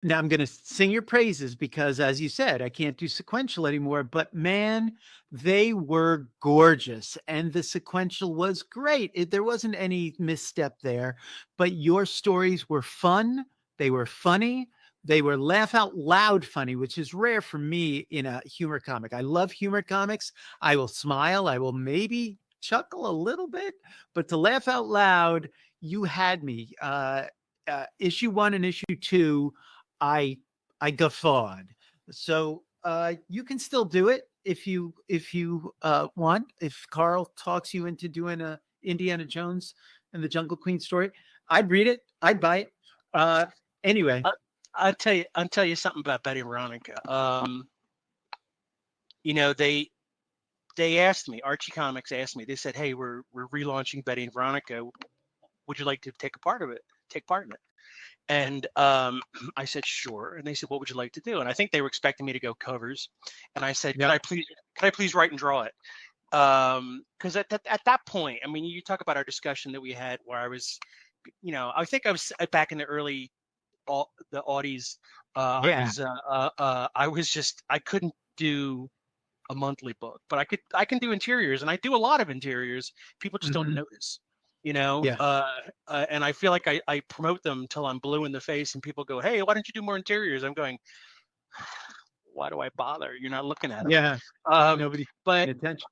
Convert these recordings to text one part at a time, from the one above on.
Now I'm going to sing your praises because, as you said, I can't do sequential anymore. But man, they were gorgeous, and the sequential was great. There wasn't any misstep there. But your stories were fun. They were funny. They were laugh out loud funny, which is rare for me in a humor comic. I love humor comics. I will smile. I will maybe chuckle a little bit, but to laugh out loud, you had me. Issue one and issue two I I guffawed. So you can still do it if you want. If Carl talks you into doing a Indiana Jones and the Jungle Queen story, I'd read it. I'd buy it. Uh, anyway, I, I'll tell you something about Betty and Veronica. You know, they asked me, Archie Comics asked me, they said, "Hey, we're relaunching Betty and Veronica. Would you like to take part in it?" And I said, "Sure." And they said, "What would you like to do?" And I think they were expecting me to go covers. And I said, yeah. could I please write and draw it?" Because at that point, I mean, you talk about our discussion that we had where I was, I think I was back in the early, the aughties. Yeah. I was just, I couldn't do a monthly book, but I can do interiors, and I do a lot of interiors. People just don't Hmm. notice, you know. Yeah. And I feel like I promote them till I'm blue in the face, and people go, "Hey, why don't you do more interiors?" I'm going, "Why do I bother? You're not looking at them." Yeah. Nobody's But paying attention.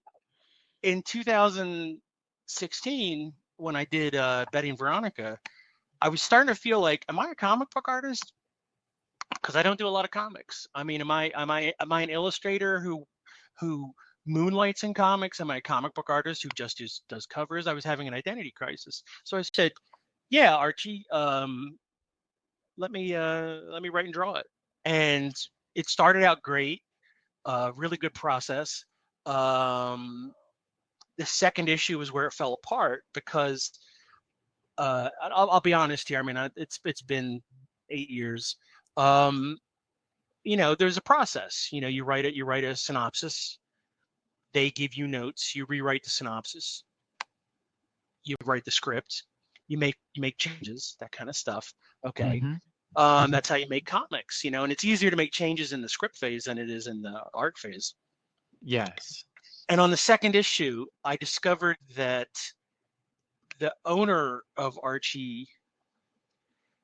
in 2016, when I did Betty and Veronica, I was starting to feel like, am I a comic book artist? Because I don't do a lot of comics. I mean, am I an illustrator who moonlights in comics? Am I a comic book artist who just does covers? I was having an identity crisis. So I said, "Yeah, Archie, let me write and draw it." And it started out great, really good process. Um, the second issue is where it fell apart because I'll be honest here. I mean, it's been 8 years. Um, there's a process. You write a synopsis. They give you notes. You rewrite the synopsis. You write the script. You make changes. That kind of stuff. Okay. Hmm. Hmm. That's how you make comics. And it's easier to make changes in the script phase than it is in the art phase. Yes. And on the second issue, I discovered that the owner of Archie,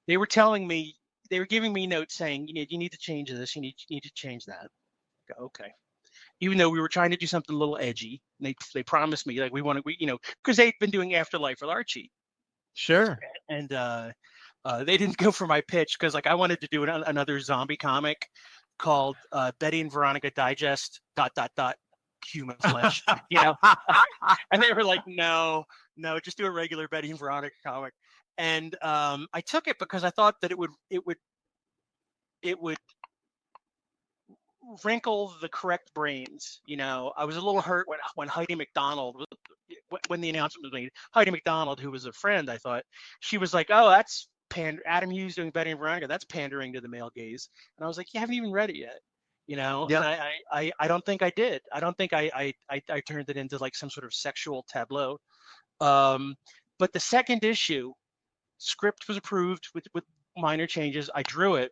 they were telling me, they were giving me notes saying, you need to change this, you need to change that. I go, okay. Even though we were trying to do something a little edgy, they promised me, like, because they'd been doing Afterlife with Archie, Sure. and they didn't go for my pitch because, like, I wanted to do another zombie comic called Betty and Veronica Digest ... human flesh, and they were like, no, no, just do a regular Betty and Veronica comic. And I took it because I thought that it would wrinkle the correct brains. I was a little hurt when Heidi McDonald, when the announcement was made. Heidi McDonald, who was a friend, I thought she was like, "Oh, that's Adam Hughes doing Betty and Veronica. That's pandering to the male gaze." And I was like, "You haven't even read it yet." And Yep. I don't think I did. I don't think I turned it into like some sort of sexual tableau. Um, but the second issue script was approved with minor changes. I drew it,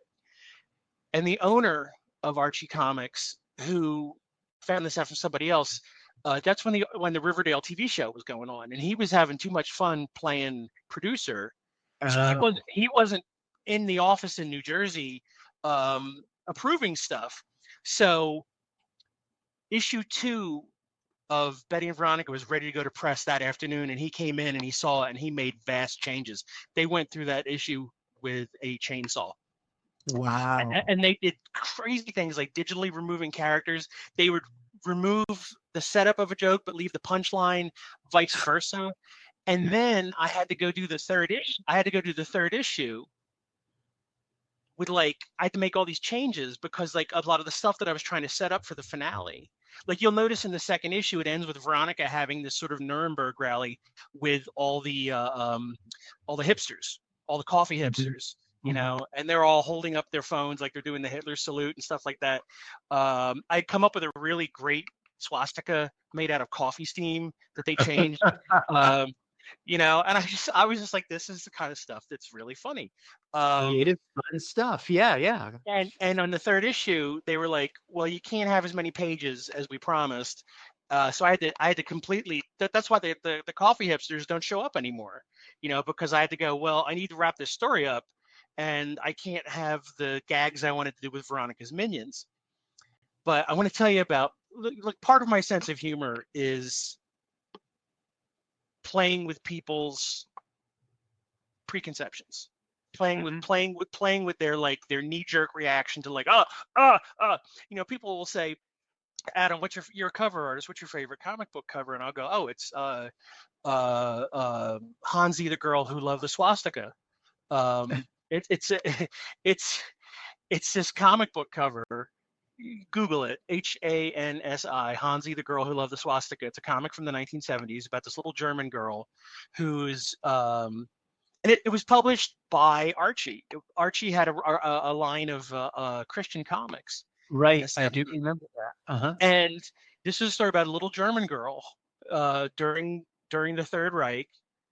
and the owner of Archie Comics, who found this out from somebody else, that's when the Riverdale TV show was going on, and he was having too much fun playing producer, so Oh. he wasn't in the office in New Jersey approving stuff. So issue two of Betty and Veronica was ready to go to press that afternoon, and he came in and he saw it and he made vast changes. They went through that issue with a chainsaw. Wow. And they did crazy things like digitally removing characters. They would remove the setup of a joke but leave the punchline, vice versa. And then I had to go do the third issue. With, like, I had to make all these changes because, like, a lot of the stuff that I was trying to set up for the finale. Like, you'll notice in the second issue, it ends with Veronica having this sort of Nuremberg rally with all the hipsters, all the coffee Mhm. hipsters, Mhm. and they're all holding up their phones like they're doing the Hitler salute and stuff like that. I'd come up with a really great swastika made out of coffee steam that they changed. Um, And I was just like, this is the kind of stuff that's really funny. Um, Creative, fun stuff. Yeah, yeah. and on the third issue, they were like, well, you can't have as many pages as we promised. So I had to completely. That's why the coffee hipsters don't show up anymore. Because I had to go. Well, I need to wrap this story up, and I can't have the gags I wanted to do with Veronica's minions. But I want to tell you about. Look, part of my sense of humor is playing with people's preconceptions, Mhm. playing with their knee jerk reaction to like people will say, Adam, what's your cover artist, what's your favorite comic book cover, and I'll go, oh, it's Hansi the girl who loved the swastika. It's it's it's this comic book cover. Google it, Hansi, Hansi the girl who loved the swastika. It's a comic from the 1970s about this little German girl who's and it was published by Archie. Archie had a line of Christian comics in the Right. I do 70s. remember that. Uh-huh. And this is a story about a little German girl during the Third Reich.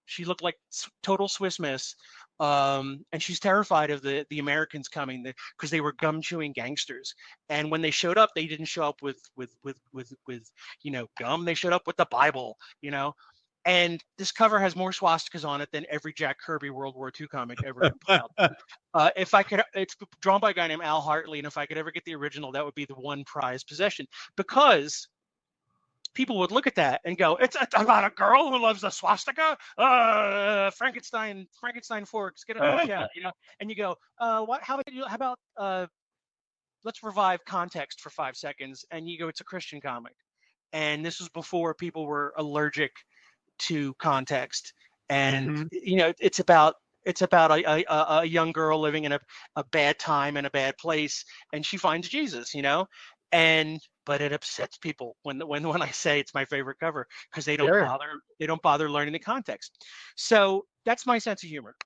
She looked like total Swiss Miss, and she's terrified of the Americans coming because they were gum chewing gangsters. And when they showed up, they didn't show up with gum. They showed up with the Bible. And this cover has more swastikas on it than every Jack Kirby World War II comic ever compiled. If I could, it's drawn by a guy named Al Hartley, and if I could ever get the original, that would be the one prized possession, because people would look at that and go, "It's about a girl who loves the swastika." Frankenstein forks, get it, yeah, And you go, "What? How about let's revive context for 5 seconds?" And you go, "It's a Christian comic," and this was before people were allergic to context. And Mhm. it's about a young girl living in a bad time and a bad place, and she finds Jesus, and but it upsets people when I say it's my favorite cover, because they don't Sure. bother learning the context. So that's my sense of humor.